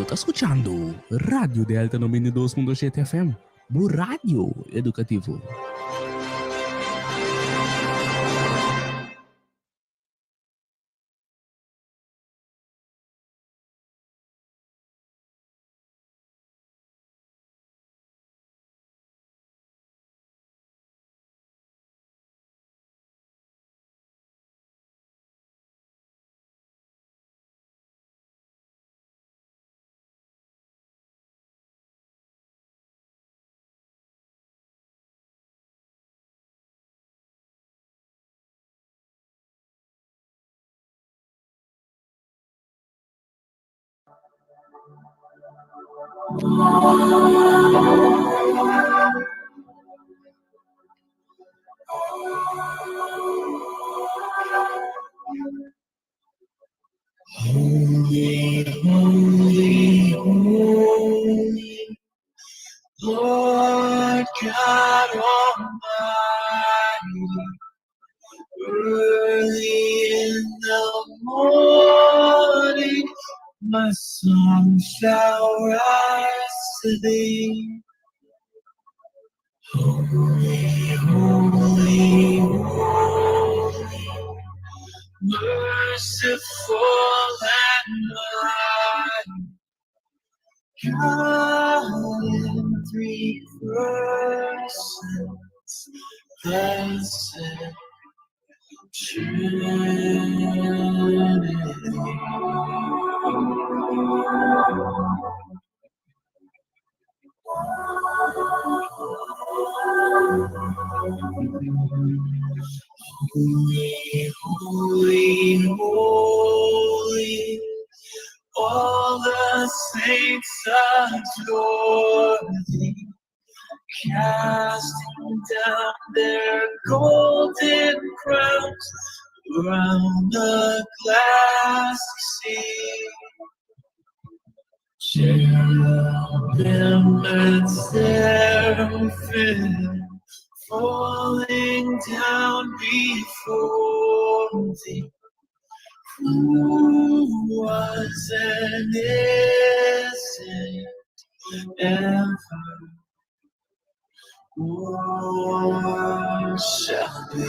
tá escutando Radio Delta 92.7 FM, o rádio educativo. Holy, holy, holy, Lord God Almighty, early in the morning, my song shall rise to thee. Holy, holy, holy, merciful and mighty, God in three persons, blessed Trinity. Holy, holy, holy, all the saints adore thee, casting down their golden crowns around the glassy sea. Cherubim and seraphim falling down before thee, who was and isn't ever or shall be.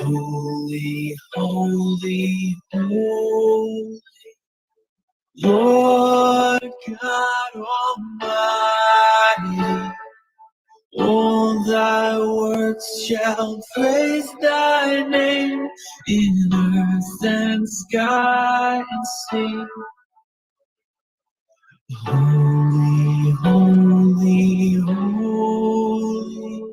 Holy, holy, holy, Lord God Almighty, all thy works shall praise thy name in earth and sky and sea. Holy, holy, holy,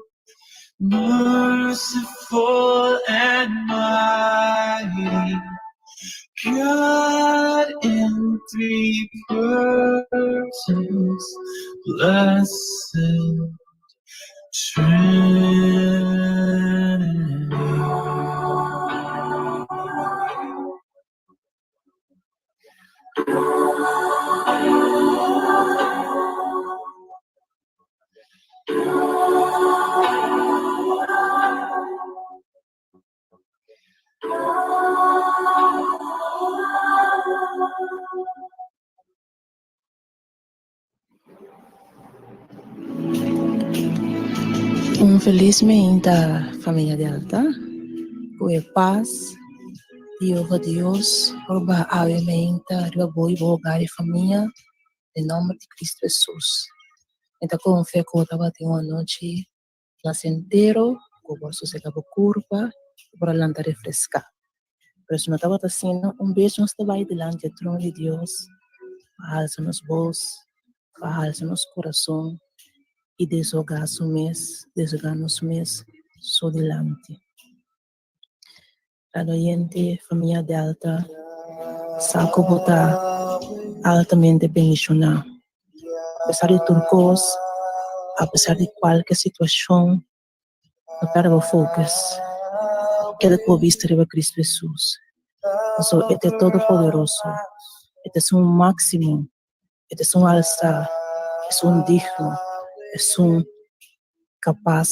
merciful and mighty, God in three persons, blessed Trinity. Un feliz menta, família Delta, por paz, Deus, por alimenta, boi, bogar e família, em nome de Cristo Jesus. Então, com fé, que eu estava tendo uma noite placentero, com o bolso seca por curva, para lançar refrescar. Por isso, não estava assim, beijo, nós estava aí delante do trono de Deus, para alçar nos bolsos, para alçar nos corações, e desogar nos mês, só delante. Cada oyente, família Delta, saco botar altamente bendicionado. Apesar de turcos, apesar de qualquer situação, não perca o foco. queda con vista de Cristo Jesús. So, este es todopoderoso, este es un máximo, este es un alzar, es un digno, es un capaz,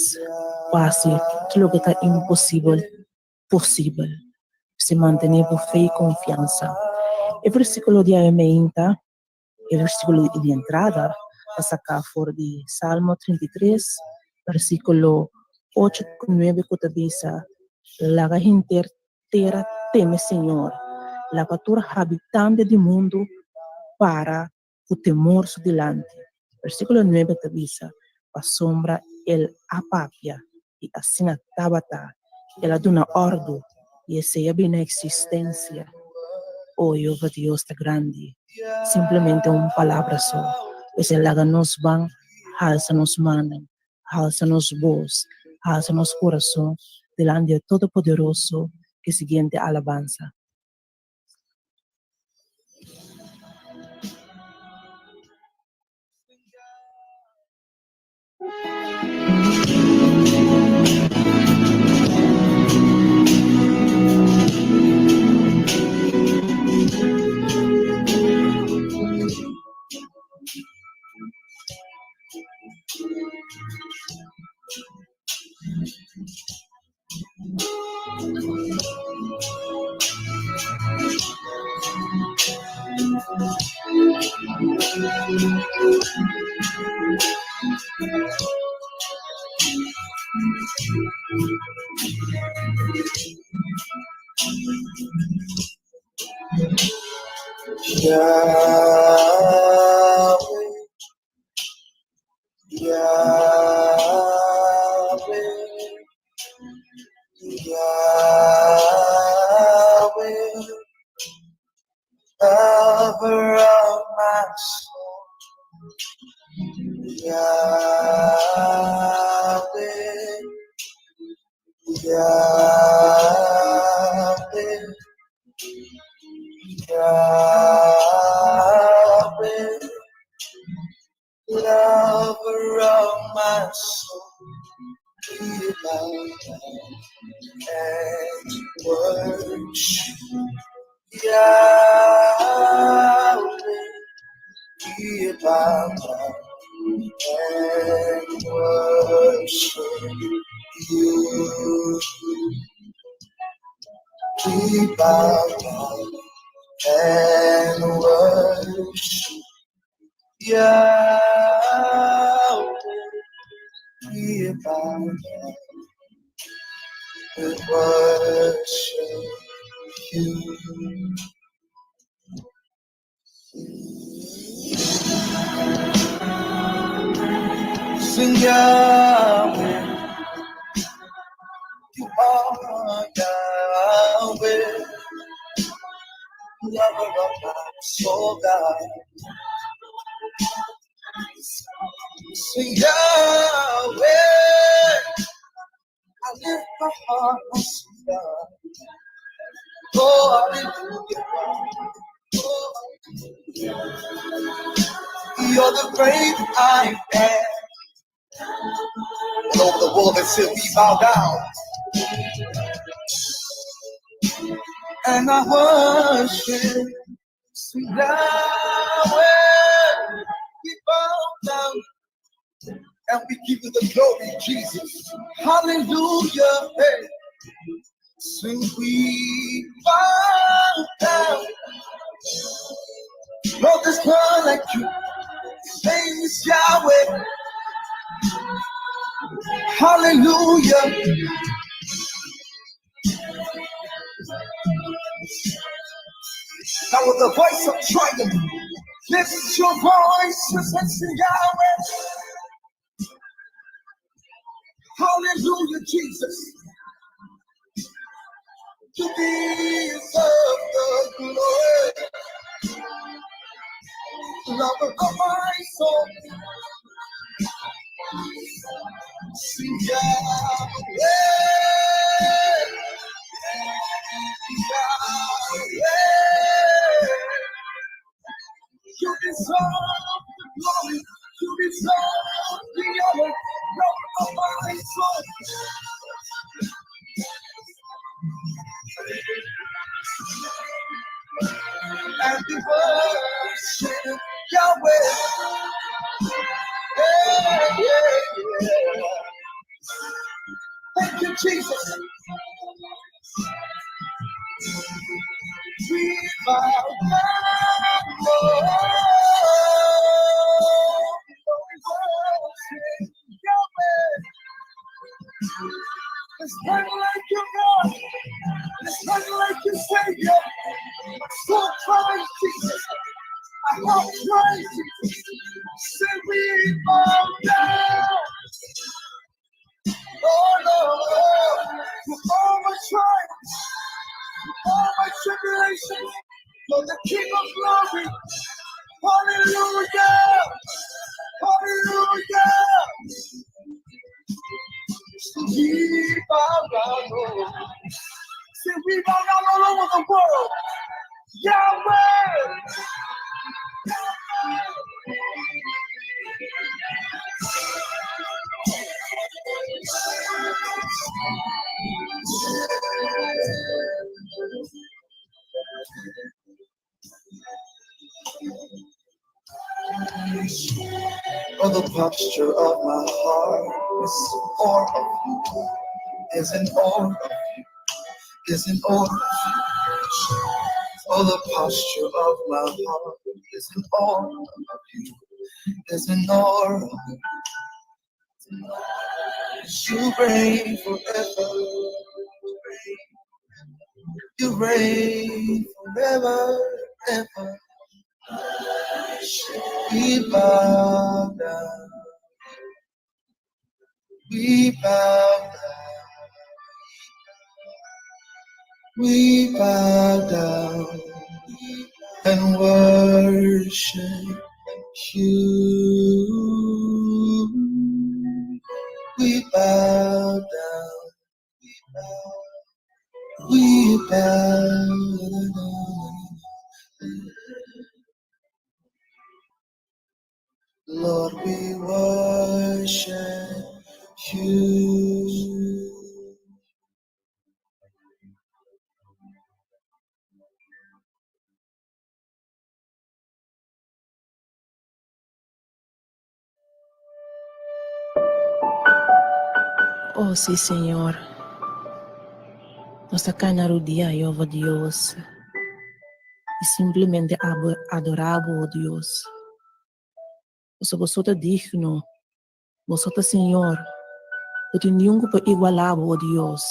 fácil, que lo que está imposible, posible. Se mantiene por fe y confianza. El versículo de Aimeinta, el versículo de entrada, va a sacar fuera de Salmo 33, versículo 8, 9, que dice, la gente entera teme Señor, la criatura habitante del mundo para o temor su delante. Versículo 9 te dice, asombra el apapia y asina tabata, ela duna ordo y esa bina existencia. Oh, Jehová Dios está grande. Simplemente una palabra solo. Pues el laga nos van, alza nos mandan, alza nos voz, alza nos corazón, delante del Todopoderoso, que siguiente alabanza. Yahweh, Yahweh, Yahweh, lover of my soul. Yahweh, Yahweh, Yahweh, lover of my soul. We bow down and worship Yahweh. We bow down and worship you. We bow down and worship Yahweh. We bow down and worship you. Sing Yahweh, you are Yahweh, lover of my soul, God. Sing Yahweh, I lift my heart and sing God. Oh, hallelujah. Oh, you're the great I am. All over the world and still we bow down. And I worship Yahweh. We bow down and we give you the glory, Jesus. Hallelujah. Hey. Sing we bow down. Lord, there's none like you. His name is Yahweh. Hallelujah. Now with the voice of triumph, lift your voices and sing Yahweh. Hallelujah, Jesus. You deserve the glory. Lover of my soul. Sing Yahweh. You deserve the glory. You deserve the honor. Lover of my soul. Yahweh. Yeah, yeah, yeah. Thank you, Jesus. We bow down, Lord. Yahweh. There's none like you, God. There's none like you, Savior. So Christ Jesus. I love Christ Jesus. Say we bow down. Oh Lord, for all my trials, all my tribulations, for the King of glory. Hallelujah! Hallelujah! We bow down, Lord. Say we bow down all over the world. Yahweh! Oh, the posture of my heart is more of you, is in awe of you, is in awe of you. Oh, the posture of my heart is in awe of you, is in awe of you. You reign forever, you reign forever, ever. We bow down, we bow down, we bow down and worship you. We bow down, we bow down. Lord, we worship you. Oh sí, Señor. Nos acanarudía, Jehová Dios. Y simplemente adoramos, oh Dios. Vosotros digno, vosotros, Señor. No tem nenhum para igualar, oh Deus.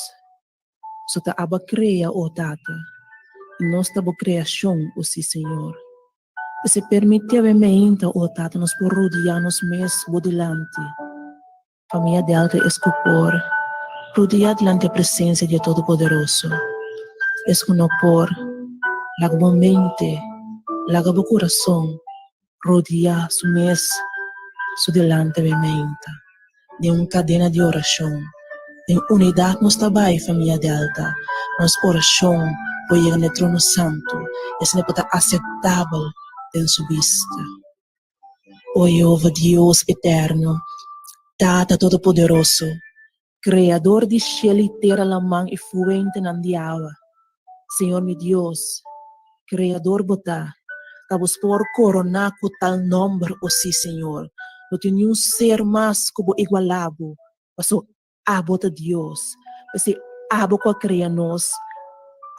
Só está a criar, oh Tata. E nós estamos criação, oh sim, Senhor. E se permite a mente, oh Tata, nos por rodear-nos mesmo delante. Família delta escupor, rodear delante a presença de Todo-Poderoso. Escuno por, lago mente, lago coração, rodear su mes, su delante a mente. De uma cadena de oração. Em unidade nos trabalha, família delta, nossa oração por chegar no trono santo, esse não pode ser aceitável em sua vista. O Jeová Deus eterno, Tata Todo-Poderoso, Criador de céu e terra, la mão e fuente na diaba, Senhor meu Deus, Criador bota, tabos por coronar com tal nome, o sim, Senhor, não tem nenhum ser mais como igualado, mas abo de Deus, porque abo que cria nós,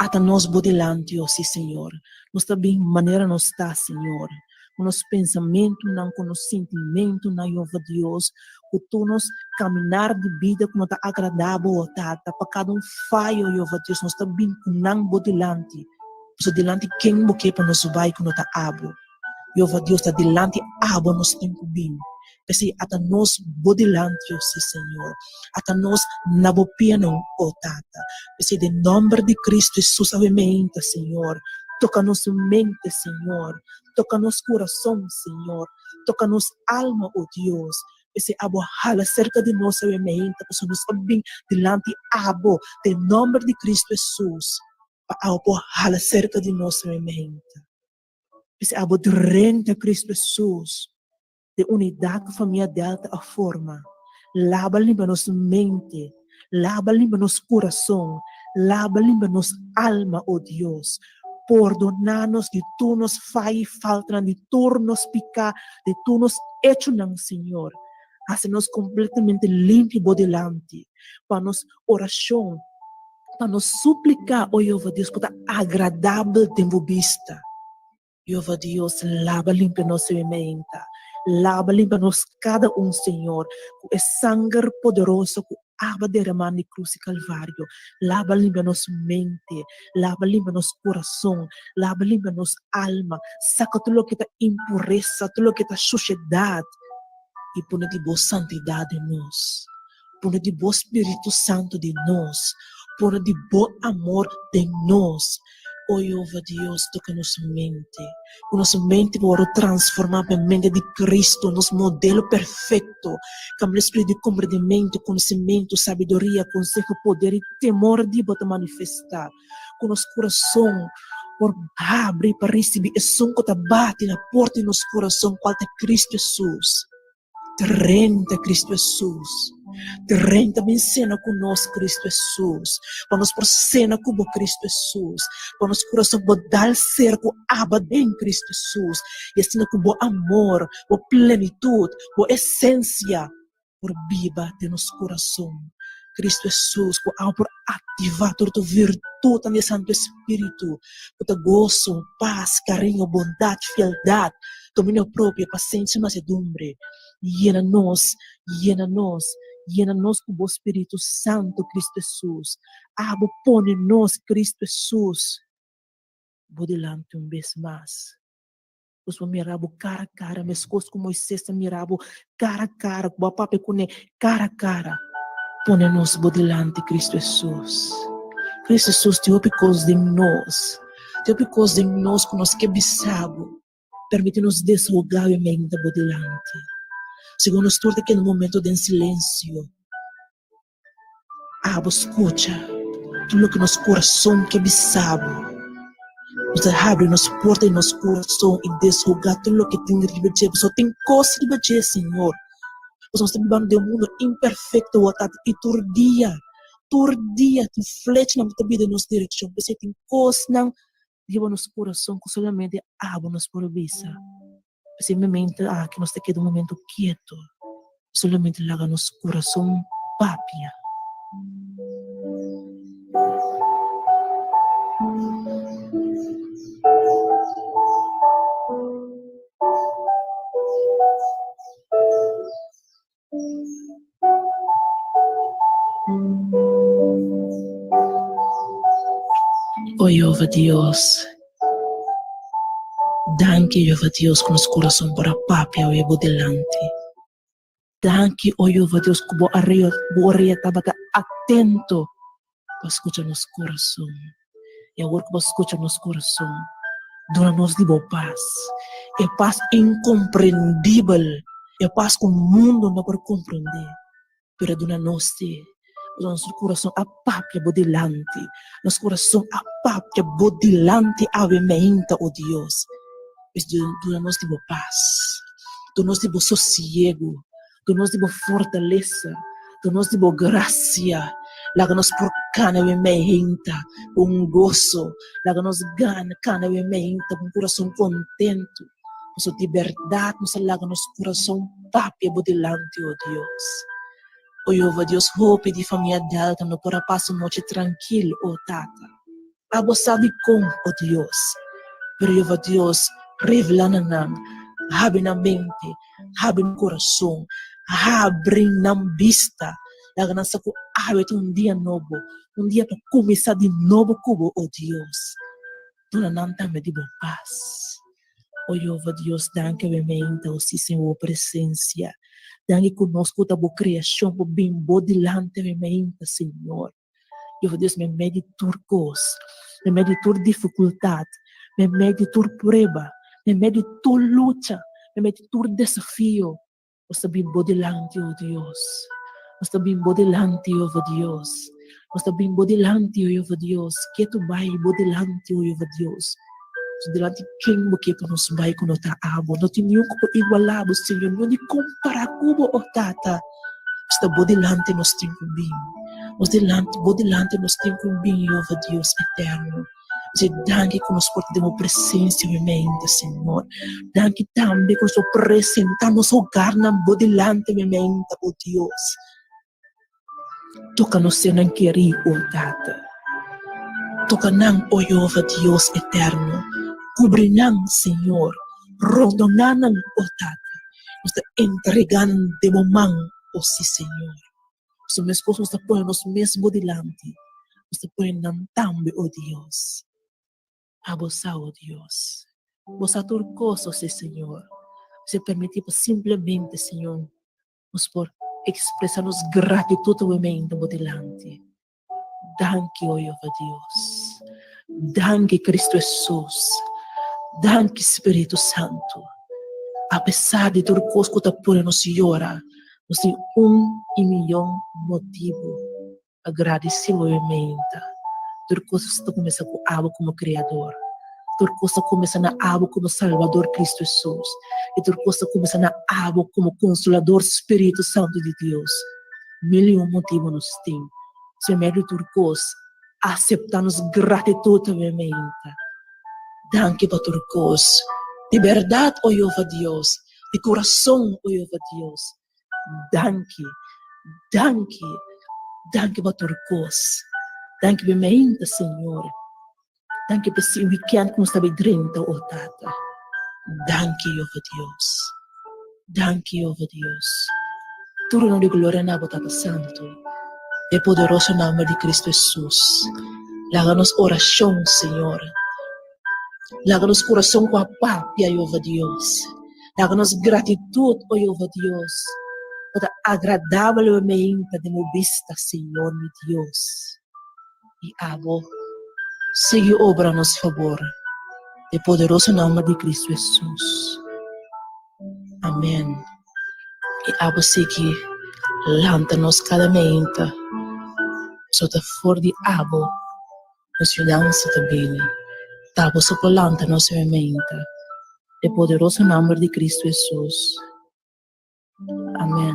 até nós bodelante, oh sim, Senhor. Nós também maneira nós está, Senhor. Com nosso pensamento, não com nosso sentimento, não, Jeová Deus, com tu nos caminhar de vida que não está agradável, oh Tata, para cada falho, Jeová Deus, nós também com não bodelante, porque delante quem boque para nós vai que não está abo. Jeová Deus está delante abo nós tempo bem. Porque até nós bodelante, oh sim, Senhor. Até nós nabopiano, oh Tata. Porque de nome de Cristo Jesus, mente, Senhor. Toca nossa mente, Senhor. Toca nosso coração, Senhor. Toca nossa alma, oh Deus. Porque abo hala cerca de nós, mente. Porque nós também delante abo, de nome de Cristo Jesus. Abo hala cerca de nós, mente. Porque abo durante Cristo Jesus. De unidade família delta a forma. Lava limpa nossa mente. Lava limpa nosso coração. Lava limpa nossa alma, oh Deus. perdonar-nos de tu nos faz falta, de tu nos pica, de tu nos hecho, Senhor. Hace-nos completamente limpo delante, para nos oração, para nos suplicar, oh Jeová Deus, por agradável tempo vista. Jeová Deus, lava limpa nossa mente, lava limpa nos cada Senhor, com o sangue poderoso que aba derramar na cruz e Calvário, lava limpa nossa mente, lava limpa nosso coração, lava limpa nossa alma, saca tudo o que está impureza, tudo o que está suciedade, e põe de boa santidade em nós, põe de boa Espírito Santo de nós, põe de bom amor de nós. Oh Jeová Deus, toca nossa mente para transformar a mente de Cristo, nosso modelo perfeito, com o espírito de compreendimento, conhecimento, sabedoria, consejo, poder e temor de botar manifestar, com nosso coração, por abrir para receber o som que bate na porta de nosso coração, qual é Cristo Jesus. Renta Cristo Jesus. Renta bem cena conosco Cristo Jesus. Para nos por cena com Cristo Jesus. Para nos coração dar cerco aba em Cristo Jesus. E assim com bom amor, com plenitude, com essência, por viva de nosso coração. Cristo Jesus, por ativar toda a virtude do Santo Espírito, toda gozo, paz, carinho, bondade, fialdade, domínio próprio, paciência e mansedumbre. Llena-nos com o Espírito Santo, Cristo Jesus. Põe-nos, Cristo Jesus, vou delante vez mais. Os mirabo cara a cara, meus costas com Moisés, mirabo cara a cara, com o papai com cara a cara. Põe-nos por delante, Cristo Jesus. Cristo Jesus, te opicos de nós que nós que bisabo. Permite-nos desrogar a mente por delante. Segundo estou aqui no momento de silêncio. Escuta tudo que nosso coração que bisabo. Nos abre nossa porta e nosso coração e desrogar tudo que tem de bater. Só tem coisa de bater, Senhor. Nós estamos vivendo de um mundo imperfeito, e todo dia, tu flecha na tua vida e nossa direção. Você tem coisa não de nosso coração que solamente abre nos por vista. Simplesmente, que nós temos um momento quieto, solamente larga nosso coração papia. Oh Jeová Deus, danke Jeová Deus com nosso coração para papia o delante. Danke, oh Jeová Deus, que o arreia estava atento para escutar nosso coração. E agora que você escuta nosso coração, dona-nos de boa paz. É paz incompreendível. É paz que o mundo não pode compreender. Pero dona-nos de nosso coração a papia por delante. Nosso coração a papia por delante a mente, oh Deus. Dona-nos de boa paz. Dona-nos de bom sossego. Dona-nos de boa fortaleza. Dona-nos de boa graça. Laga-nos por cana e mente, com gozo. Laga-nos gana, cana e mente, com coração contento. Nossa liberdade, nossa laga-nos coração papia por delante, oh Deus. Oh Jeová Deus, hope de família delta, no para passar noite tranquilo, oh Tata. Abo sabe como, oh Deus. Pero Jeová Deus, revela-nos, abre na mente, abre no coração, abre na vista. Laga-nos com um dia novo, um dia para começar de novo, cubo, oh Deus. Dona Nanta-me de boa paz. Oh Jeová Deus, danke a mente, oh Senhor, presença. Danke conosco da boa criação, por bem boa delante da mente, Senhor. Jeová Deus, me mede turcos, me mede tur dificuldade, me mede tur prova, me mede tur luta, me mede tur desafio. Você bem boa delante, oh Deus. Nós bem boa delante, oh Deus. Nós bem boa delante, oh Deus. Que tu vai boa delante, oh Deus. Delante quem que para nos vai com nota abo, não tem nenhum que igualado, Senhor, não de comparar cubo o tata. Está boa delante nós temos bem. Boa delante nós temos bem, oh Deus eterno. Se danke con sportiamo presença em mente, Senhor. Danke também com sua presença nos hogar na bodilante em mente, oh Deus. Toca-nos ser não querer, oh Tata. Toca-nos, oh Jeová, Deus eterno. Cobrir-nos, Senhor. Rondonar-nos, oh Tata. Nos entregando de momento, oh sim, Senhor. Os meus coisas nos põem nos mesmos dilante. Nos põem também, oh Deus. Abusar, oh Deus. Você turcoso, sim, Senhor. Você permitiu simplesmente, Senhor, nos por expressar-nos gratidão por dilante. Danke, oh Jeová Deus. Danke, Cristo Jesus. Danke, Espírito Santo. Apesar de tudo que está por nos llorar, nós temos 1,000,000 motivos agradecimento. Tudo que está começando com algo como Criador. Tudo que está começando algo como Salvador Cristo Jesus. E tudo que está começando algo como Consolador Espírito Santo de Deus. 1,000,000 motivos nos tem. Se é melhor tudo que aceitamos gratidão também. Danke para tudo que de verdade, oh Jeová Deus, de coração, oh Jeová Deus. Danke, danke, danke para tudo que danke bem, Senhor. Danke por esse weekend que nos está dentro, oh Tata. Danke, Jeová Deus. Danke, Jeová Deus. Tudo não de glória na Tata Santo. É poderoso nome de Cristo Jesus. Laga-nos oração, Senhor. Laga-nos coração com a pápia, Jeová Deus. Laga-nos gratidão, oh Jeová Deus. Toda agradavelmente de meu vista, Senhor, meu Deus. E abo, sigue obra a nosso favor. De poderoso nome de Cristo Jesus. Amém. E abo sigue lanta-nos cada mente. Sota for de abo, nos dança também. Tabo sopolanta-nos mente. De poderoso nome de Cristo Jesus. Amém.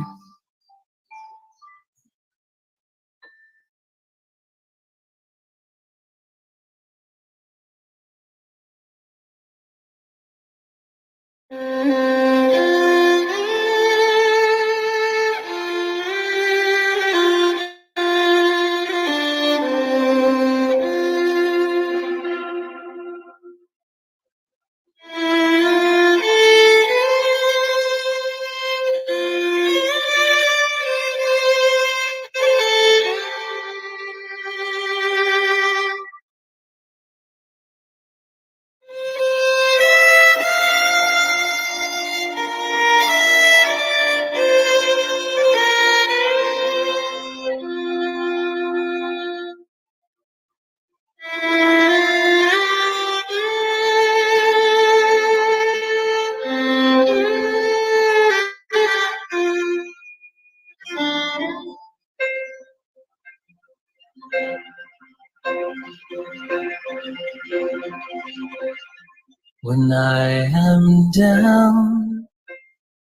When I am down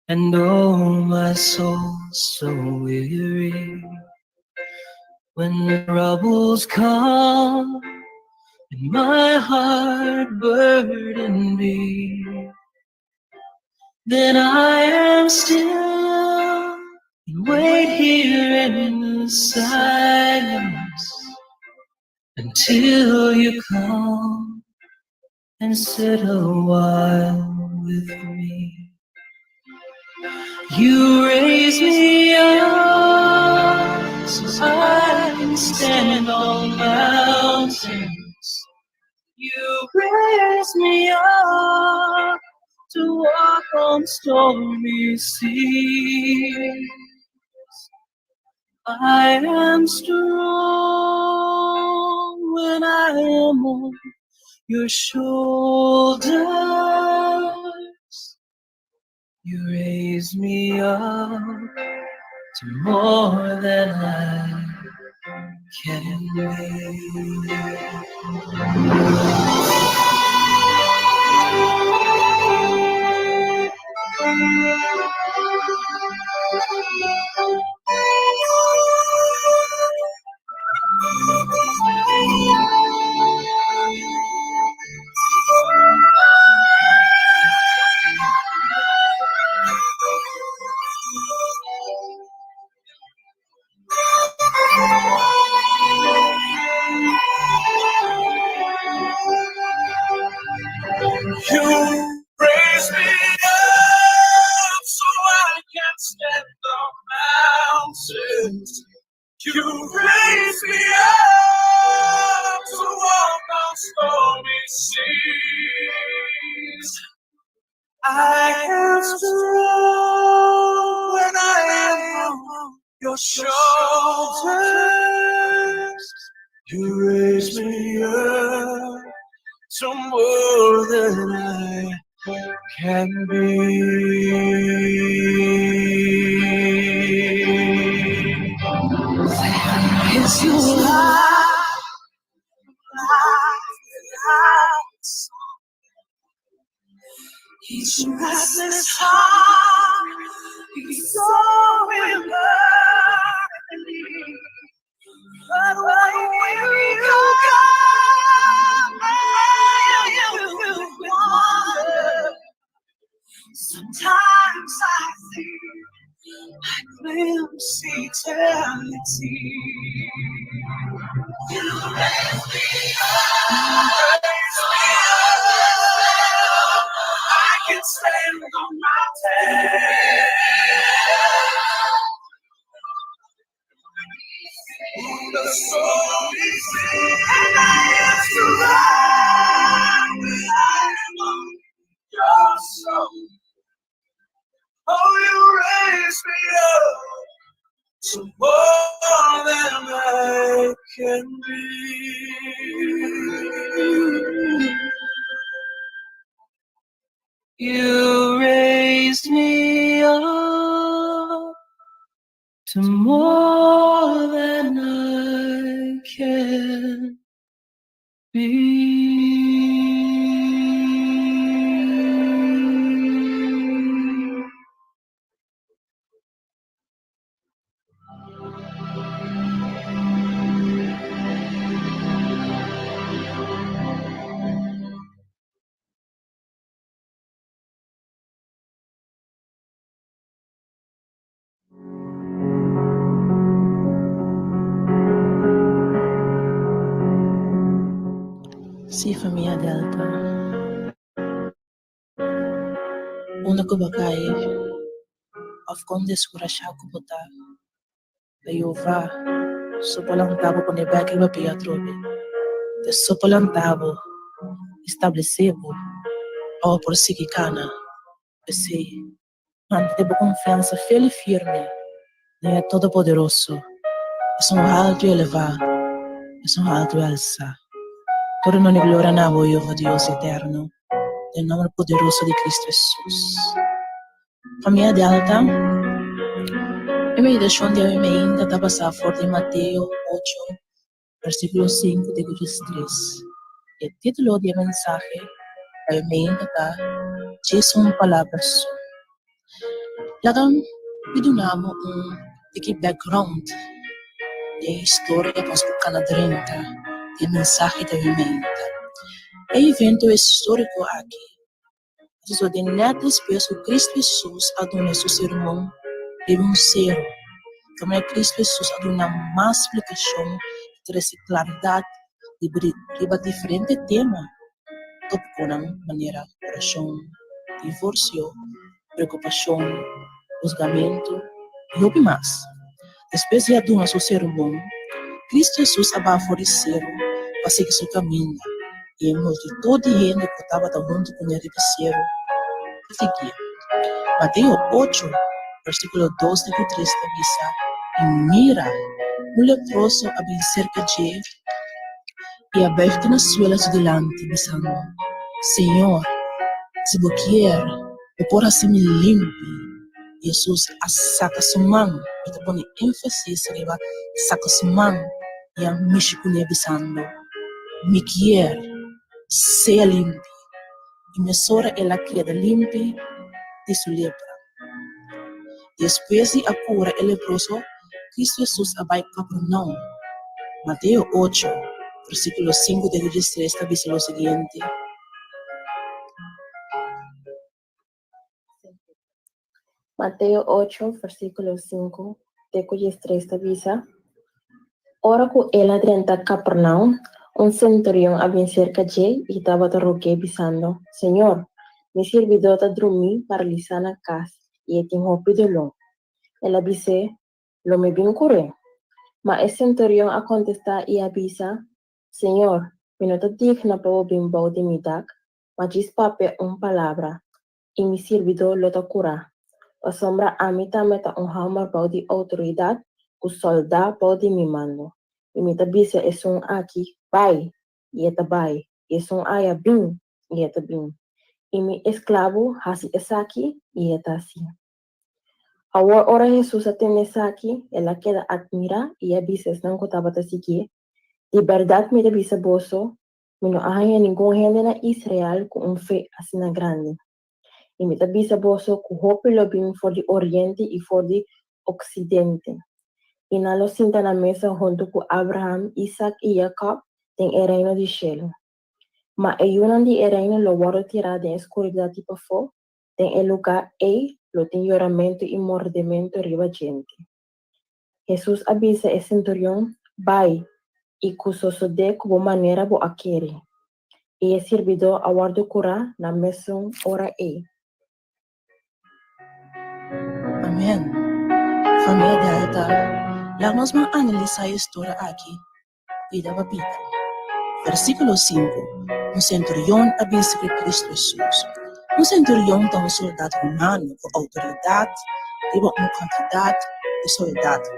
and oh my soul so weary, when troubles come and my heart burden me, then I am still and wait here in silence until you come and sit a while with me. You raise me up so I can stand on mountains. You raise me up to walk on stormy seas. I am strong when I am on your shoulders. You raise me up to more than I can your shoulders. You raise me up to more than I can be. It's your life, each restless heart is so imperfectly. But when you come, you will wonder. Sometimes I think I glimpse eternity. You raise me up, I can stand on mountains. The soul is free, and I am surrounded by your soul. Oh, you raise me up to more than I can be. You raised me up to more than I can be. Si famiglia Delta, una ko bakay, afkonde skurasya ko puta, ayova, sopalang tabo ko ni bagi ba piatrobe, te sopalang tabo, establecido, ao porsigicana, pensei, manteve confiança fiel e firme, nem é todo poderoso, é um alto e elevado, é um alto e alça. Todo nome e glória na voz do Deus eterno, no nome poderoso de Cristo Jesus. Família Delta, a meditação de hoje ainda está passando forte em Mateus 8, versículo 5 de 3. O título da mensagem ainda está Jesus palavras. Lagan bidunamo um background de história para os canadrenta de mensagem da emenda. O evento histórico aqui, isso de nada espécie Cristo Jesus aduna seu sermão de zero. Como Cristo Jesus aduna mais explicação de claridade de diferente tema, top com maneira oração, divórcio, preocupação, juzgamento e o que mais. Depois de aduna seu sermão, Cristo Jesus abafou oferecer para seguir seu caminho. E a multitud de gente que estava junto com ele disseram o seguinte. Mateus 8, versículo 2 de 3 diz: E mira, leproso havia cerca de ele e aberto nas suelas delante, dizendo: Senhor, se você quer, eu posso assim me limpe. Jesus saca sua mão e te põe ênfase sobre saca sua mão e a mexe com ele dizendo: Me quer, seja limpe. E mesora ela queda limpe de sua lepra. Depois de a cura el leproso, Cristo Jesus abai Capernaum. Mateus 8, versículo 5 de 13, dice lo siguiente. Mateo 8, versículo 5, de 3 dice: Ora que él adrenta Capernaum, un centurión había cerca de él y estaba de roque diciendo: Señor, mi servidor está dormido paralisado na casa y tengo pedido. Él dice: Lo me bien curé. Mas el centurión a contestar y avisa: Señor, mi no está digna para bien bau de mi dag, mas diz pape palabra, y mi servidor lo está curado. A sombra a mí también está hamar bau de autoridad ku soldado pode me mando. E me tabisa é um aqui, vai, e eta vai. E um aya bim, e eta bim. E me escravo, hasi esaki, e eta assim. Agora, ora Jesus atende aqui, ela queda admira, e a bisa não contava a seguir. De verdade, me tabisa boso, me não há ninguém gente na Israel com fé assim grande. E me tabisa boso, com hope lobbying for the Oriente e for the Ocidente. E na lo sinta na mesa junto com Abraham, Isaac e Jacob, tem o reino de cielo. Mas e um de reino lo vou tirar da escuridão tipo fogo, tem o lugar lo tem lloramento e mordimento riba gente. Jesus avisa o centurião, vai, e cusoso de como maneira bo aquele. E o servidor aguardo curar na mesma hora Amém. Família Delta, lá nós vamos analisar a história aqui. Vida da vida. Versículo 5. Um centurião avisa que Cristo Jesus. Um centurião é um soldado romano com autoridade e uma quantidade de soldados.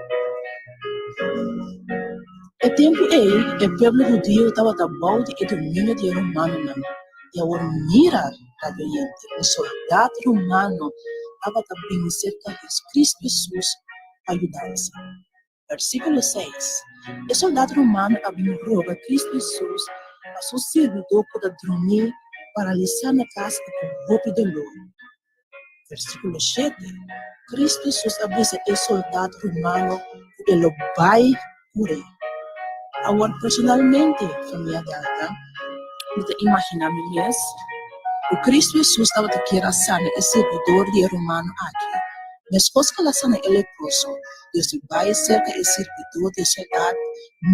O tempo o povo judeu estava da balde e domínio de romano. E agora mira, radio oyente, um soldado romano estava bem cerca de Cristo Jesus para ajudar-se. Versículo 6. O soldado romano havia roga Cristo Jesus a seu servidor para dormir, para alisar na casa com roupa de lã. Versículo 7. Cristo Jesus avisa o soldado romano que ele vai curar. Agora, personalmente, família Delta, você imagina mesmo, o Cristo Jesus estava querendo sanar o servidor de romano aqui. Mas depois que ela sana o leproso, Deus vai cerca o servidor de soldado,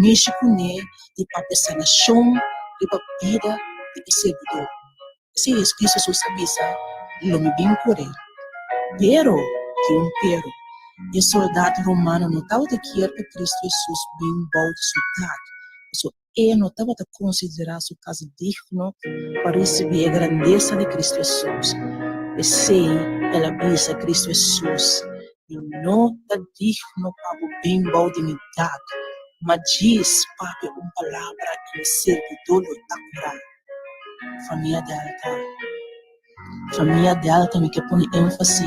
mexe com ele, e para a sanação, e para a vida do servidor. Se Cristo Jesus avisa, ele me vem por ele. Pero, o soldado romano não estava querendo que Cristo Jesus bem bom de soldado. Ele não estava considerando seu caso digno para receber a grandeza de Cristo Jesus. E se ela avisa Cristo Jesus, e não está digno para o bem bom de me dar, mas diz para uma palavra que o servidor lo está curando. Família Delta me quer pôr ênfase.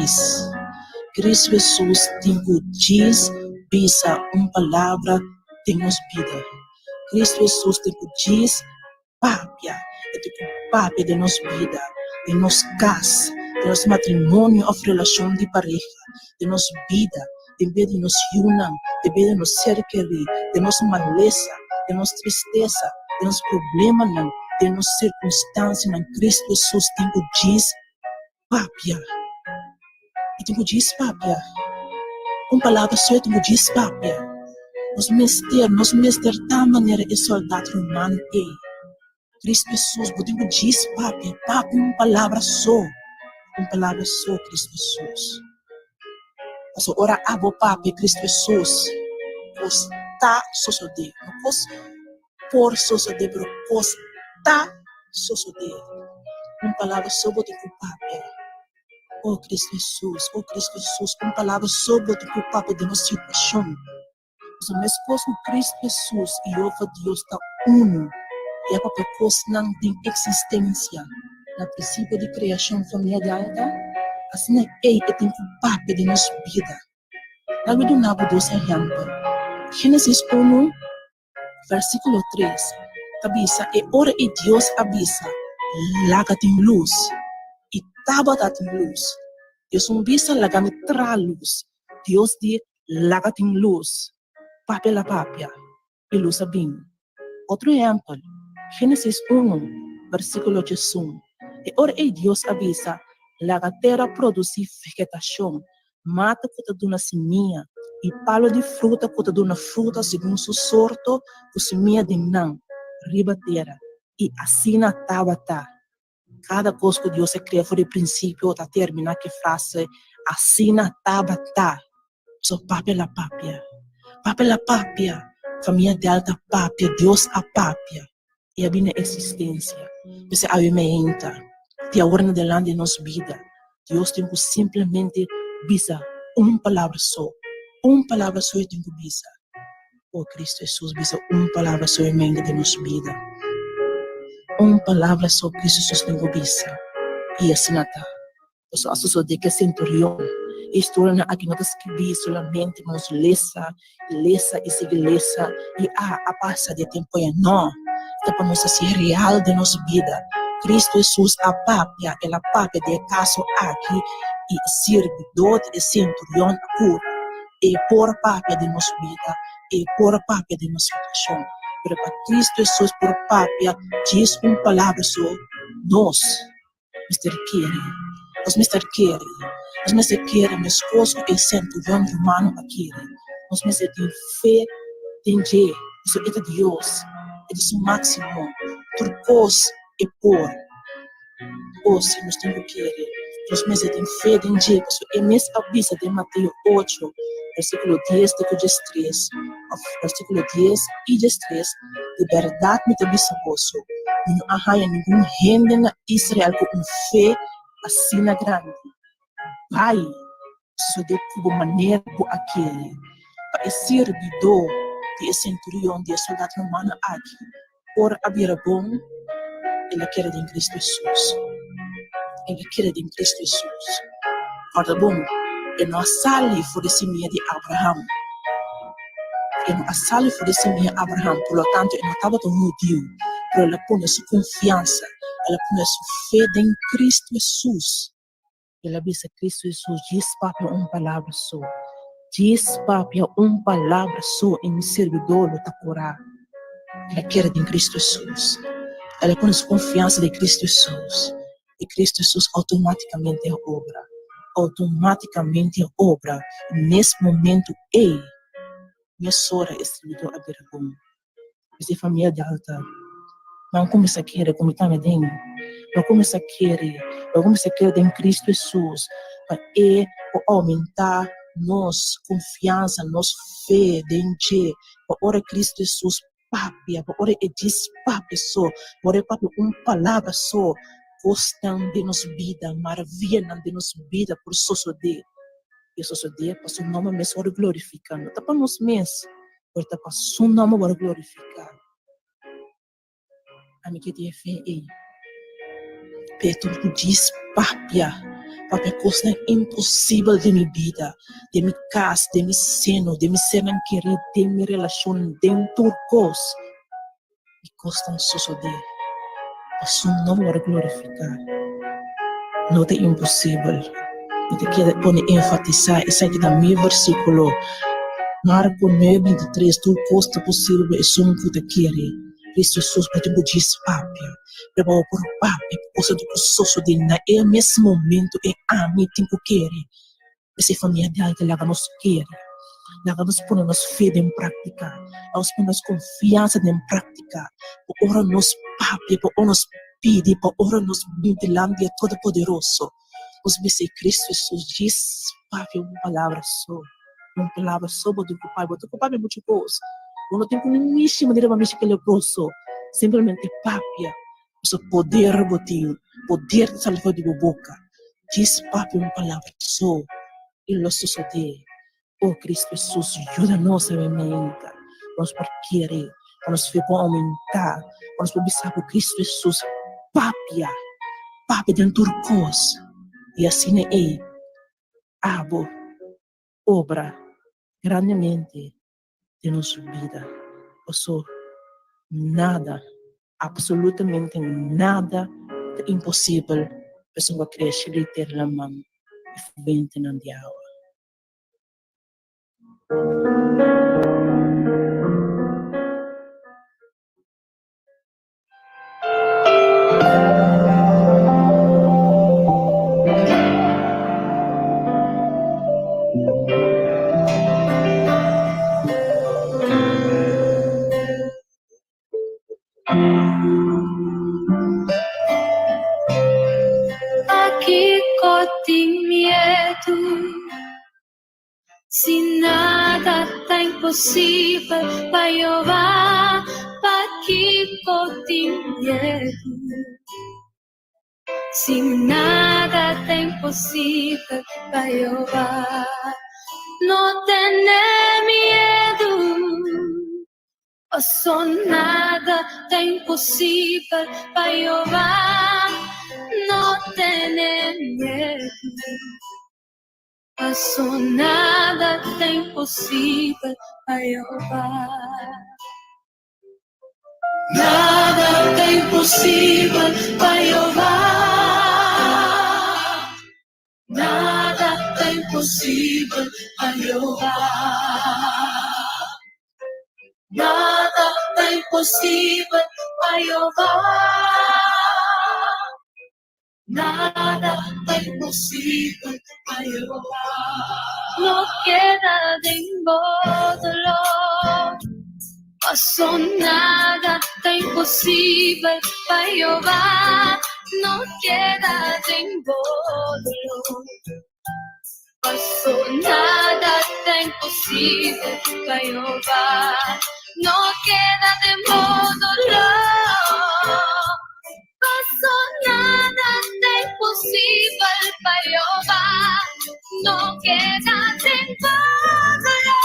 Cristo Jesus tem que diz, visa uma palavra de nos vida. Cristo Jesus tem que diz, papia, papia de nos vida, de nos casa, de nos matrimônio ou relação de pareja, de nos vida, de vez de nos unam, de vez de nos ser querido, de nos maleza, de nos tristeza, de nos problema, de nos circunstância, Cristo Jesus tem que diz, papia. E tem que diz, papia. Com palavras só tem que diz, papia. Nos mester da maneira e soldado romano é. Cristo Jesus, você tem que diz, papia. Papia, uma palavra só. Uma palavra só, Cristo Jesus. Mas ora, abo, papia, Cristo Jesus. Você está sucedendo. Não posso por suceder, mas você está sucedendo. Uma palavra só, você tem que papia. Oh Cristo Jesus, com palavras sobre o culpado de nossa situação. Mas a minha esposa, Cristo Jesus, e o Deus está uno. E a própria coisa não tem existência. Na princípio de criação familiar, assim é ele que tem culpado de nossa vida. Na vida do Nabo dos exemplos. Gênesis 1, versículo 3. Avisa, e ora e Deus avisa, laga tem luz. E estava dando luz. Deus não visa laga me tra luz. Deus diz laga tem luz. Papia la papia. E luz abim. Outro exemplo. Gênesis 1, versículo 1. E ora e Deus avisa laga terra produzir vegetação. Mata que te dona seminha. E palo de fruta que te dona fruta segundo seu sorto. Com seminha de não. Riba terra. E assim na tabata. Cada coisa que Deus cria foi de princípio até terminar que frase assim na tabata. So papia la papia. Papia la papia. Família Delta papia. Deus a papia. E a minha existência. Você aumenta. De agora em adelante em nossa vida. Deus tem que simplesmente visa uma palavra só. palavra só eu tenho bisa. Oh Cristo Jesus, bisa palavra só eu menga de nos vida. Palavra só Cristo Jesus tenho bisa. E assim nata. Eu só asso de que centurião. História na aqui nós escrevi solamente nos lesa e sigue lesa e a passa de tempo é não. Tá para nós ser real de nossa vida. Cristo Jesus a papia de caso aqui e servidor de centurião a cura. E por papia de nossa vida, e por papia de nossa situação. Pero para Cristo Jesus por papia diz palavra só nós, Mr. Kiri. Nós Mr. Kiri. Nós Mr. Kiri, meu esposo é centurião romano aqui. Nós Mr. tem fé, tem Deus, isso é de Deus, é de seu máximo. Turcos e por. Oh, se nós temos que nós Mr. tem fé, tem Deus, isso é mesmo avisa de Mateus 8, versículo 10 de 13. Versículo 10 e 13. De verdade, me avisa vosso. Não há nenhum reino na Israel com fé assim na grande. Pai, isso de como maneira por aquele. Para ser servidor de centurião, de soldado romano aqui. Por abrir bom, ele quer em Cristo Jesus. Ele quer em Cristo Jesus. Ora bom, ele não sale fora de minha de Abraão. Ele não sale fora de minha de Abraão. Por lo tanto, ele não estava tão judeu. Mas ele põe sua confiança. Ele põe sua fé em Cristo Jesus. Ele avisa Cristo Jesus. Diz papai palavra só. Diz papai palavra só. E me servidor está curado. Ele quer em Cristo Jesus. Ele põe sua confiança em Cristo Jesus. E Cristo Jesus automaticamente obra. Automaticamente obra. Nesse momento, ei, minha sora é servidor a Beragum. Essa família de alta. Não começa a querer como está me dando. Não começa a querer. Não começa a querer em Cristo Jesus. Para aumentar nossa confiança, nossa fé em Deus. Para ora Cristo Jesus, papia. Para ora diz papia só. Para papia palavra só. Gostam de nossa vida, maravilham de nossa vida por suceder. E suceder para seu nome mesmo para glorificar. Não está para nós mesmos, mas está para seu nome para glorificar. A minha que tem fé aí. Pedro diz, papia, coisa impossível de minha vida, de minha casa, de meu seno, de meu ser não querido, de minha relação, de um turcos. E gostam suceder. A seu nome para glorificar. Não é impossível. Eu te quero pôr enfatizar esse aqui da meu versículo. Marco 9:23. Tudo costa possível é só que te quer. Cristo Jesus para te dizer papia. Prepara por papia. Coisa do processo de na é nesse momento é a mim tempo quer. Essa família de alta leva nos quer. Leva nos pôr nos fé em prática. Nós pôr nos confiança em prática. Por ora nos papia. Por ora nos pede. Por ora nos vintilante é todo poderoso. Os bens Cristo Jesus diz papia uma palavra só. Uma palavra só para o Pai. Porque o Pai é muito coisa. Eu não tenho nenhuma maneira para mexer com ele grosso. Simplesmente papia. O poder botinho. Poder de salvar de boca. Diz papia uma palavra só. E lo suceder. Oh Cristo Jesus, ajuda-nos a aumentar. Nós para querer. Para nos ver para aumentar. Para nos observar por Cristo Jesus. Papia. Papia de um turcos. E assim é. Abo. Obra. Grandemente. De nossa vida. Ou nada. Absolutamente nada. É impossível. Pessoa crescer e ter a mão. E vente na diálogo. Aqui tem medo, se nada tá impossível para Jeová. Aqui tem medo, se nada tá impossível para Jeová. Não tener miedo. Pasó nada tan imposible para Jehová, no tener miedo. Pasó nada tan imposible para Jehová. Nada tan imposible para Jehová. Nada tan imposible para Jehová. Nada tan imposible para Jehová. Nada tan imposible para Jehová. No queda de dolor. Pasó nada tan imposible para Jehová. No queda de dolor. Pasó nada tan imposible para Jehová. No queda de dolor. Pasó nada tan imposible para Jehová. No queda de dolor.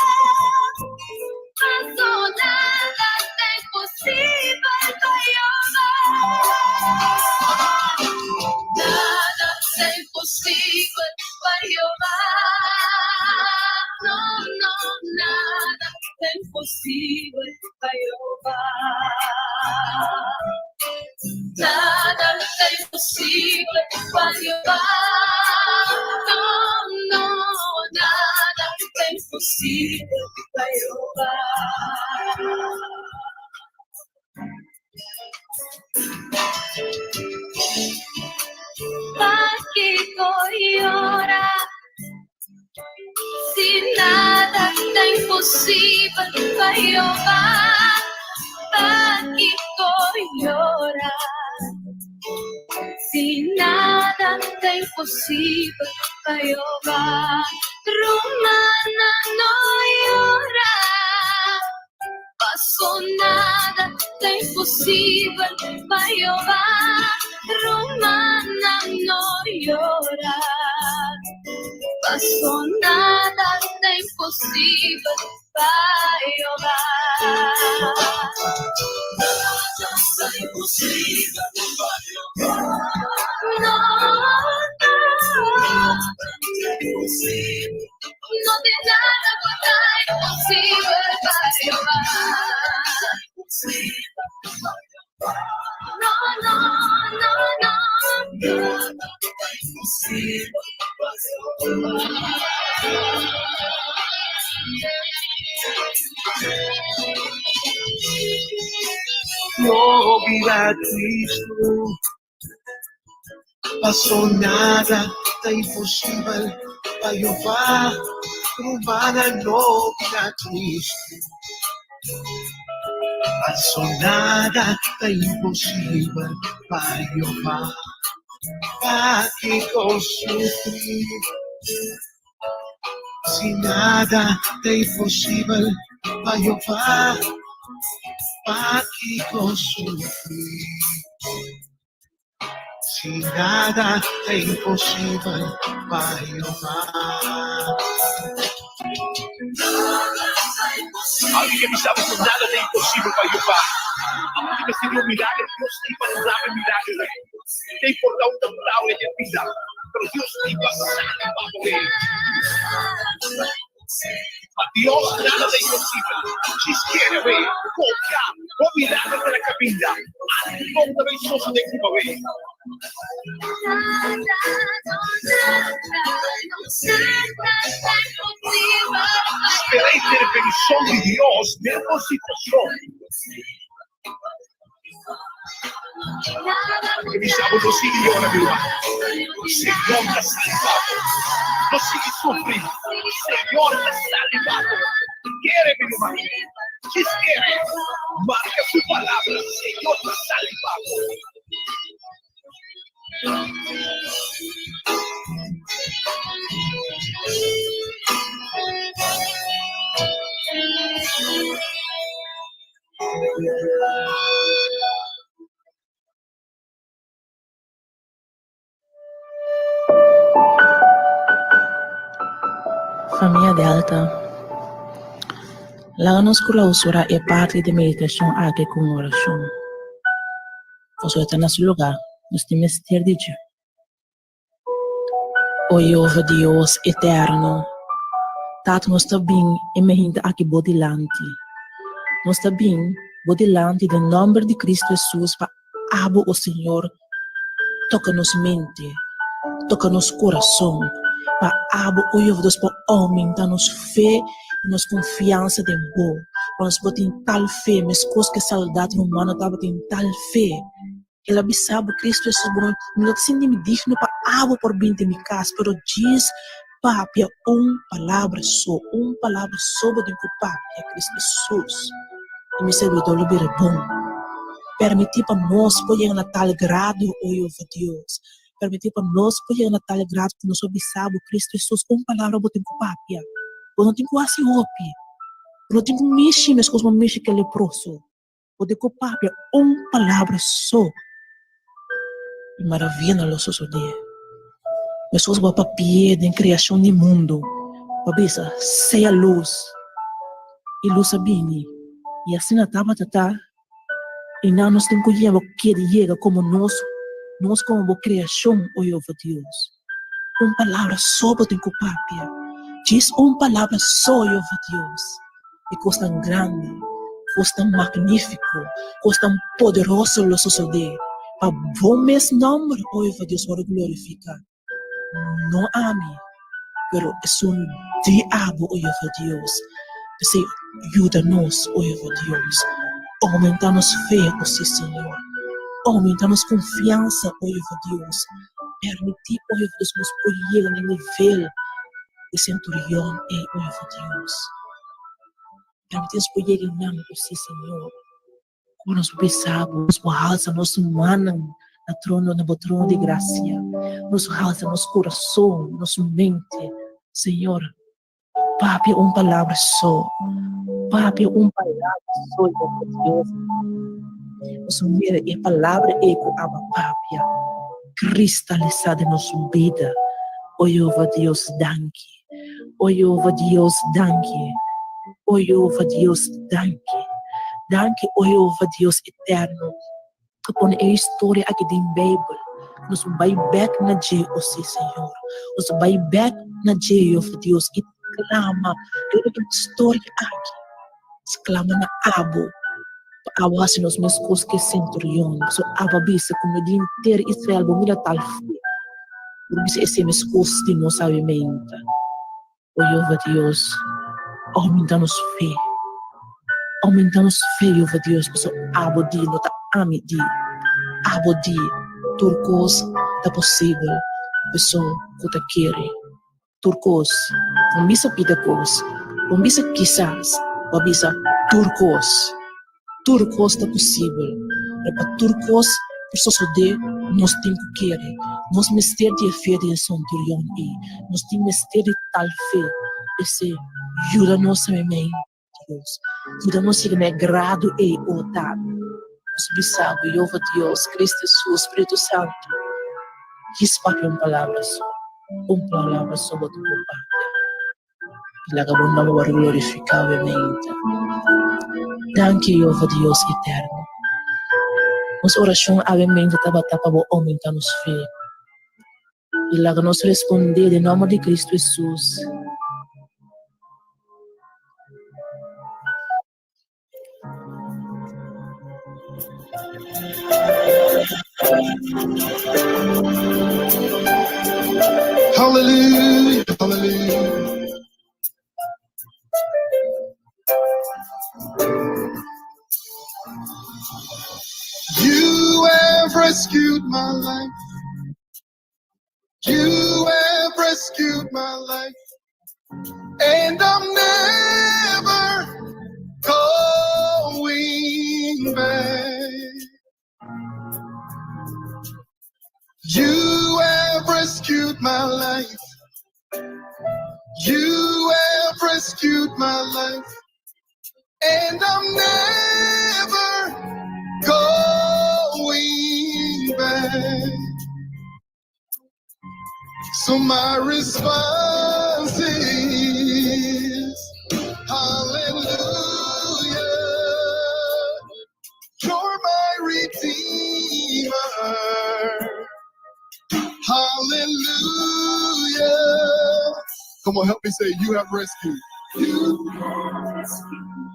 Pasó nada tan imposible para Jehová. Nada tan imposible para Jehová. No, no, nada tan imposible para Jehová. Nada tan imposible para Jehová. No, no, nada tan imposible para Jehová. Paquito llora, sin nada tan imposible para Jehová. Paquito llora, sin nada tan imposible para Jehová. Romana no llora, pasó nada tan imposible para Jehová. Romana no llora, pasó nada tan imposible para Jehová. Nada tan imposible para Jehová. No, no, no de nada tan imposible para Jehová. No, no, no, no. Nada tan imposible para Jehová. No viva Cristo, pasó nada tan imposible para Jehová. Romana no viva Cristo, pasó nada tan imposible para Jehová. ¿Para qué sufrir? Sin nada tan imposible para Jehová. ¿Para qué sufrir? Sin nada tan imposible para Jehová. Alguien me sabe que nada es imposible para Jehová. Alguien me sirvió milagros, Dios iba a darme milagros. Te importa un temblor en el vida, pero Dios iba a salvarme. A Dios nada de imposible. Si quiere ver, toca, o milagros de la cabina. Algo maravilloso de Cuba ve. Espera a intervención de Dios de la situación. Porque mi chavo no sigue ahora, mi hermano. Señor está salvado. No sigue sufriendo. Señor está salvado. Quiere, mi hermano. Si quiere, marca su palabra. Señor está salvado. Famiglia Delta, Láganos clausura é parte de meditação aqui com oração. Você está nesse lugar, nos temos de ter dicho. O Jeová Deus eterno, Tato nós está bem e me hinta aqui bodilante. Nós está bem bodilante do nome de Cristo Jesus para abo o Senhor toca nos mente, toca nos coração, para abo o Jeová Deus para aumentar nos fé e nos confiança de bom. Para nós botar em tal fé, mas coisas que a saudade humana estava em tal fé. Ele abisaba Cristo Jesus bom, não se me digno para abo por bem de minha casa, pero diz Papia, palavra só sobre o Papia, Cristo Jesus. E me servidor libera bom. Permitir para nós poder na tal grado, ó Jeová Deus. Permitir para nós poder na tal grado que nós observamos Cristo Jesus, palavra botem com Papia. Não tem quase hopi. Não tem mexer, mas como mexer que é leproso. Botem com Papia, palavra só. E maravilha na nossa dia. Pessoas vão para pie em criação do mundo. Babisa, seja luz. E luz abini. E assim na tava tata. E não nós temos que ir que chega como nós como a criação, ó Jeová Deus. Palavra só para o papia. Diz palavra só, Jeová Deus. E coisa tão grande, coisa tão magnífico, coisa tão poderoso lo suceder. Para bom mesmo nome, ó Jeová Deus, para glorificar. Não ame, pero é diabo, ó Jeová Deus. Você ajuda-nos, ó Jeová Deus. Aumenta-nos fé, ó Senhor. Aumenta-nos confiança, ó Jeová Deus. Permitir, ó Jeová Deus, nos poder no nível de centurião, ó Jeová Deus. Permitir-nos poder ganhar, ó Senhor. Como nós pensamos, nos alça, nos humana, na trono de graça. Nos alça, nos coração, nos mente. Senhor, Papi, palavra só. Papi, palavra só, Jeová Deus. Nossa vida é palavra eco a Papia. Cristalizada em nossa vida. Ó Jeová Deus, danke. Ó Jeová Deus, danke. Ó Jeová Deus, danke. Danke, ó Jeová Deus eterno. Que põe a história aqui na Bíblia. Nos vai back na dia, ó Senhor. Nos vai back na dia, Jeová Deus. E clama. Eu tenho história aqui. Clama na abo. Awasi nos meus coisas que centurião. So ababisa como o dia inteiro Israel bomila tal fé. Por isso esse meus coisas de não sabimento. Ó Jeová Deus. Aumenta-nos fé. Aumenta-nos fé, Jeová Deus. So abodi no ta ami di. Abodi. Turcos tá possível. Pessoa que ta quer. Turcos. Não bisa pitacos. Não bisa quizás. Babisa turcos. Turcos está possível. É para turcos, por suceder, nós temos que querer. Nós temos de fé de centurião e nós temos de tal fé. Esse ajuda-nos a mim, Deus. Ajuda-nos a me agrado e otar. Nós bisabo, Jeová Deus, Cristo Jesus, Espírito Santo. Hispaque palavra só. Palavra só para tu Pai. Lagabon na mo glorificamente. Danke, Jeová Deus eterno. Nossa oração abençoada tabata para aumentar-nos fé. E lá nos responder em nome de Cristo Jesus. Hallelujah, hallelujah. You have rescued my life. You have rescued my life. And I'm never going back. You have rescued my life. You have rescued my life. And I'm never going back. So my response is hallelujah. Come on, help me say, you have rescued. You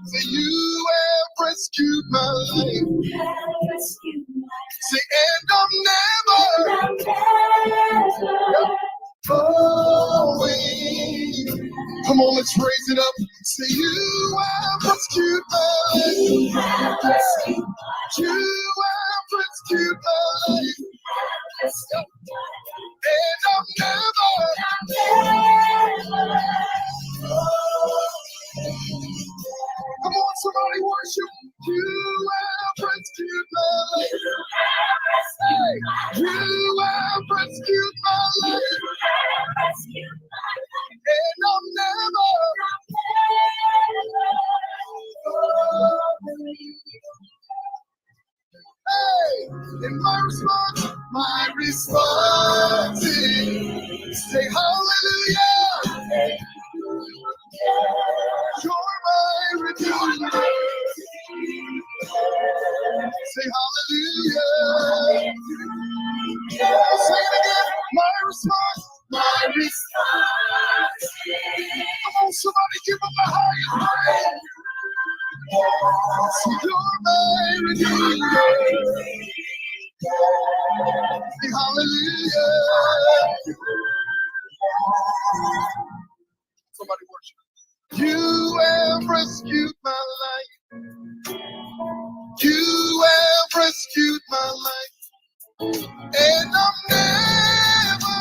say, you have rescued my life. Say, and I'm never going. Come on, let's raise it up. Say, you have rescued my life. You have rescued my life. And I'm never. Come on, somebody worship. You have rescued my life. You have rescued my life. And I'm never. Hey, and my response is, say hallelujah. You're my redeemer. Say hallelujah. Say it again. My response. Come on, somebody give him the highest praise. So you're my redeemer. Say hallelujah. Somebody worship. You have rescued my life. You have rescued my life. And I'm never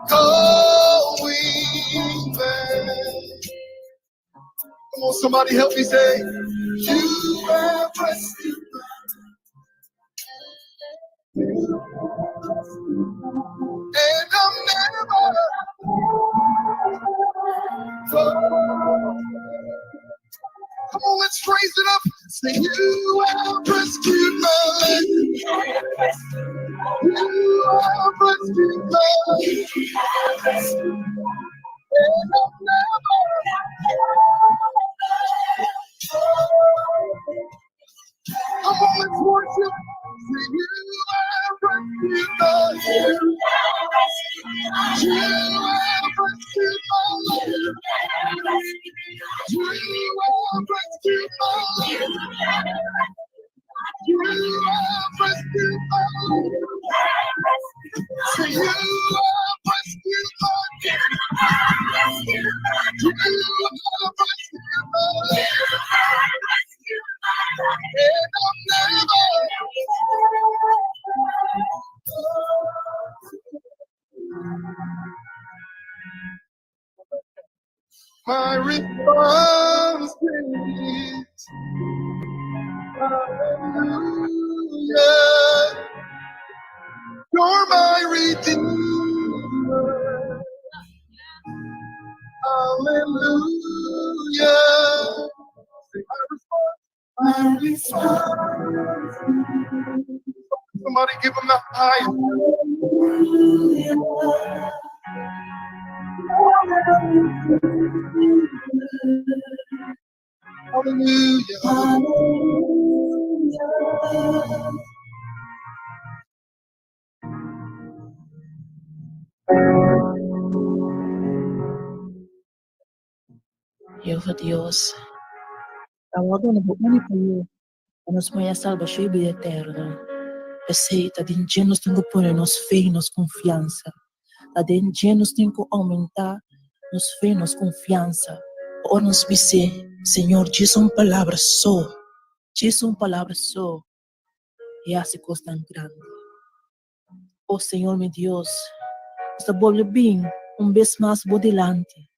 going back. Come on, somebody help me say, you have rescued my life. And I'm never going. Come on, let's raise it up. Say, you have rescued my life. You have rescued my life. And I'm never. Come on, let's worship. Say, you have rescued my life. You have rescued my life. You have rescued my life. You have rescued my life. Say, you have rescued my life. You have rescued my life. And I'm never. My response is hallelujah. You're my redeemer. Hallelujah. My response. Somebody give him the highest. Hallelujah. Hallelujah. Jehová Dios, tawagan na buwan ni kayo, anos mo ya salvação e vida eterna. Aceita, din llenos tengo ponernos fe y nos confianza. La din llenos tengo aumentar nos fe y nos confianza. O nos dice, Señor, diz uma palavra só. Diz uma palavra só. E hace coisa tão grande. Oh Senhor, meu Deus, esta bolha bem, vez mais por delante.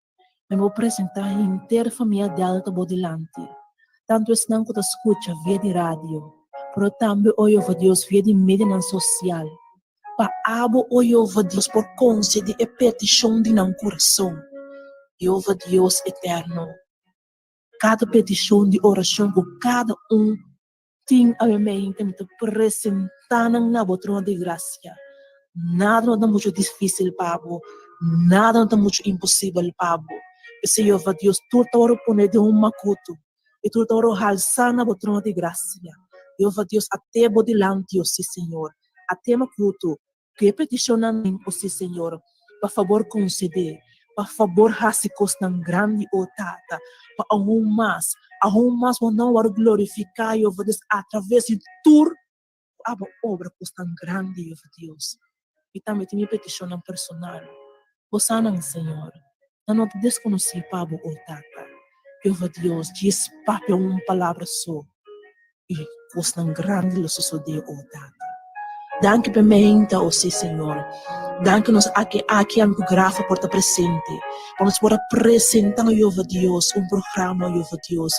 Me vou apresentar a inteira família de alta por delante. Tanto estão que te escuta via de rádio, pero também o Jeová Deus via de mídia social. Pa abo o Jeová Deus por conceder a petição de nosso coração. Jeová Deus eterno. Cada petição de oração que cada tem a mente me apresentar na botrona de graça. Nada não é muito difícil, Pabo. Nada não é muito impossível, Pabo. E Jeová Deus, tu te oro poner de macuto. E tu te oro alçar na botrona de graça. Jeová Deus, até bodilante, oh sim, Senhor. Até macuto. Que petição na mim, oh sim, Senhor. Por favor, conceder. Pa favor hasikos ng grande o tata. Pa ahumas mo não war glorificar eu vou através de tur a obra cos tão grande eu Deus. E também tem minha petição personal. Você não, Senhor, não te desconheci para o tata. Eu Deus, diz papel palavra só. E cos tão grande lo sucedeu o tata. Danke per menta, oh sì, Signore. Danke nos aqui ang graça por estar presente. Vamos por apresentar, oh Deus, programa, oh Deus,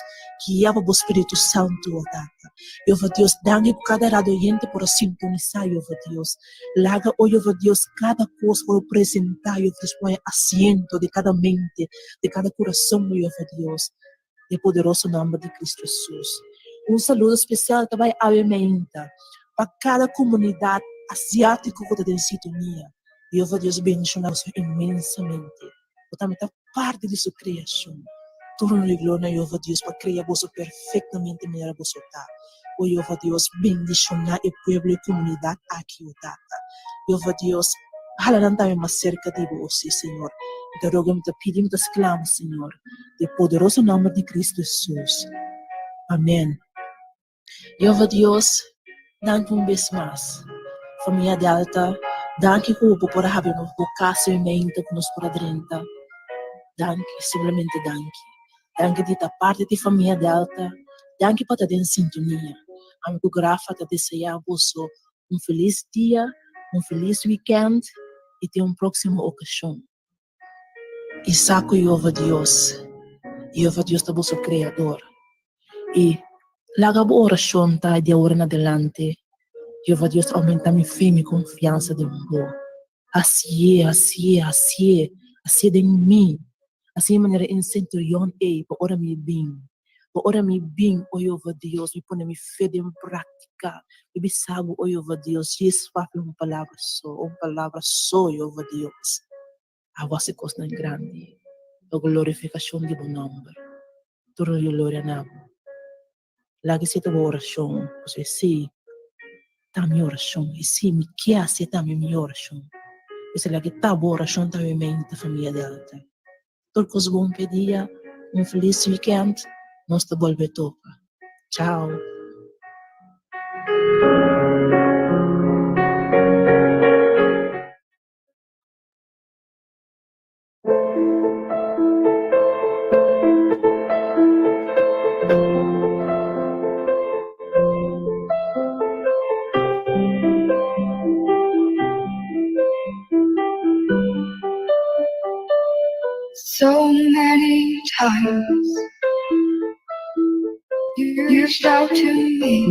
que é o Espírito Santo, oh Tata. Oh Deus, danke por cada radioyente por sintonizar, oh Deus. Laga, oh Deus, cada coisa por apresentar, oh Deus, põe asiento de cada mente, de cada coração, oh Deus. De poderoso nome de Cristo Jesus. Saludo especial também à menta. Para cada comunidade asiática que está em sintonia. E eu vou Deus abençoar imensamente. Eu também está parte de sua criação. Torno de glória, eu vou Deus, para criar você perfeitamente melhor você está. Eu vou Deus bendicionar o povo e a comunidade aqui, o Tata. Eu vou Deus, halan também mais cerca de você, Senhor. Então, rogamos, pedimos, clamamos, Senhor, de poderoso nome de Cristo Jesus. Amém. Eu vou Deus, danke vez mais. Família Delta, danke Cubo por haver nos bucasse em mente que nos por adrenta. Danke, simplesmente danke. Danke de parte da família Delta. Danke por estar em sintonia. Amigo Grafa, te desejar você feliz dia, feliz weekend e ter próxima ocasião. E saco eu a Deus. Eu a Deus é o Criador. E laga a oração tá de agora em adelante. Eu vou Deus aumentar minha fé e confiança de mim. Assim de mim. Assim maneira em centurião para ora me bem. Para ora me bem, eu vou Deus, me põe minha fé em prática. E sabe, eu vou Deus, Jesus fala uma palavra só, eu vou Deus. A vossa coisa grande. A glorificação de bom nome. Tudo a glória na. Lagi se tua oração, você sim. Ta minha oração, e se me quer aceitar minha oração, essa é a que tá boa oração também mente família Delta. Todo coisa bom pedia, feliz weekend, nós te volve toca. Tchau. So many times you reached out to me,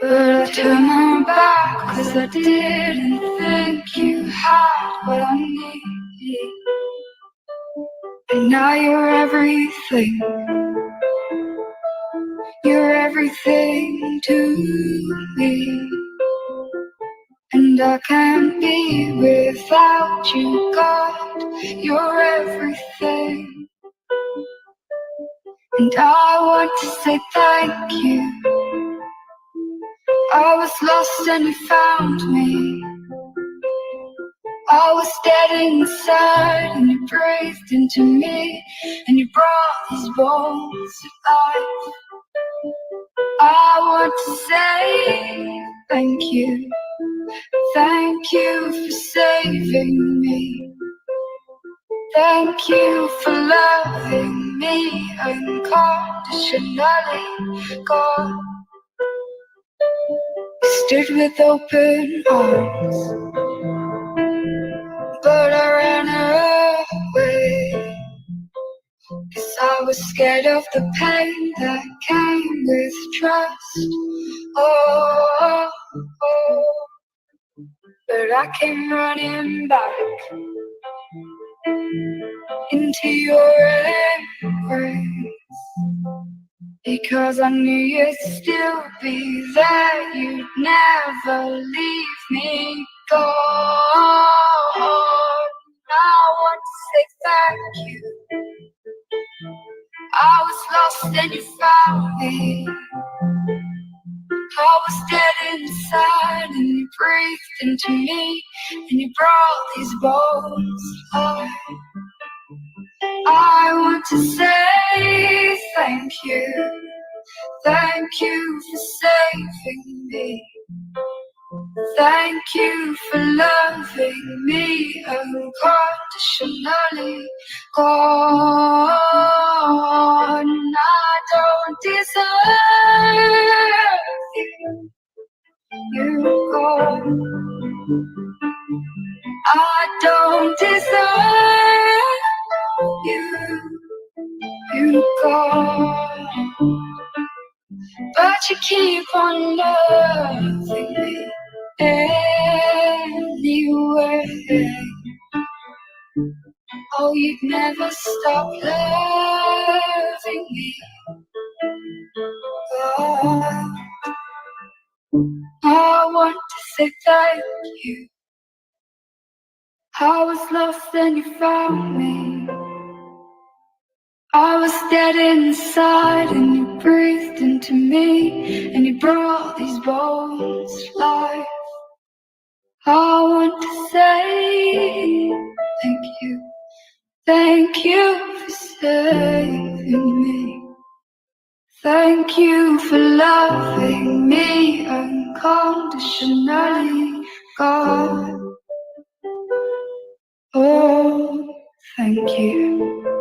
but I turned my back 'cause I didn't think you had what I need. And now you're everything to me. And I can't be without you, God, you're everything. And I want to say thank you. I was lost and you found me. I was dead inside and you breathed into me. And you brought these bones to life. I want to say thank you. Thank you for saving me. Thank you for loving me unconditionally, God. You stood with open arms, but I ran away, 'cause I was scared of the pain that came with trust. Oh. But I came running back into your embrace, because I knew you'd still be there. You'd never leave me, God. I want to say thank you. I was lost and you found me. I was dead inside and you breathed into me. and you brought these bones to life. I want to say thank you. Thank you for saving me. Thank you for loving me unconditionally. Gone, I don't deserve you. You gone. I don't deserve you. You gone. But you keep on loving me anyway. Oh, you'd never stop loving me. God, I want to say thank you. I was lost and you found me. I was dead inside and you breathed into me, and you brought these bones to life. I want to say thank you. Thank you for saving me. Thank you for loving me unconditionally, God. Oh, thank you.